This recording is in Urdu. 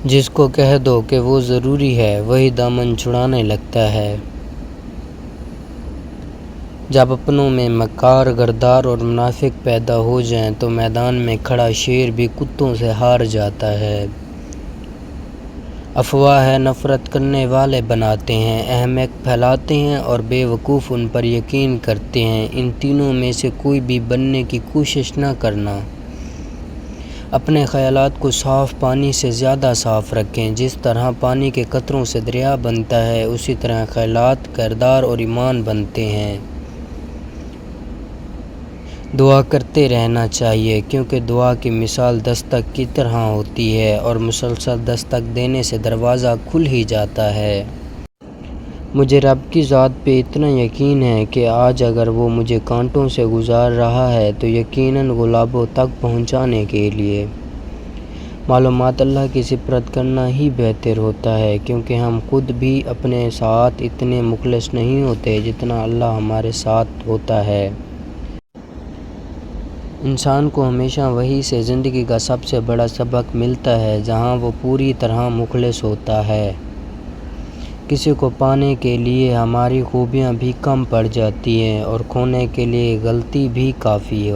جس کو کہہ دو کہ وہ ضروری ہے وہی دامن چھڑانے لگتا ہے۔ جب اپنوں میں مکار، غدار اور منافق پیدا ہو جائیں تو میدان میں کھڑا شیر بھی کتوں سے ہار جاتا ہے۔ افواہ نفرت کرنے والے بناتے ہیں، احمق پھیلاتے ہیں اور بے وقوف ان پر یقین کرتے ہیں۔ ان تینوں میں سے کوئی بھی بننے کی کوشش نہ کرنا۔ اپنے خیالات کو صاف پانی سے زیادہ صاف رکھیں۔ جس طرح پانی کے قطروں سے دریا بنتا ہے، اسی طرح خیالات، کردار اور ایمان بنتے ہیں۔ دعا کرتے رہنا چاہیے، کیونکہ دعا کی مثال دستک کی طرح ہوتی ہے اور مسلسل دستک دینے سے دروازہ کھل ہی جاتا ہے۔ مجھے رب کی ذات پہ اتنا یقین ہے کہ آج اگر وہ مجھے کانٹوں سے گزار رہا ہے تو یقیناً گلابوں تک پہنچانے کے لیے۔ معلومات اللہ کی سپرد کرنا ہی بہتر ہوتا ہے، کیونکہ ہم خود بھی اپنے ساتھ اتنے مخلص نہیں ہوتے جتنا اللہ ہمارے ساتھ ہوتا ہے۔ انسان کو ہمیشہ وہی سے زندگی کا سب سے بڑا سبق ملتا ہے جہاں وہ پوری طرح مخلص ہوتا ہے۔ کسی کو پانے کے لیے ہماری خوبیاں بھی کم پڑ جاتی ہیں اور کھونے کے لیے غلطی بھی کافی ہے۔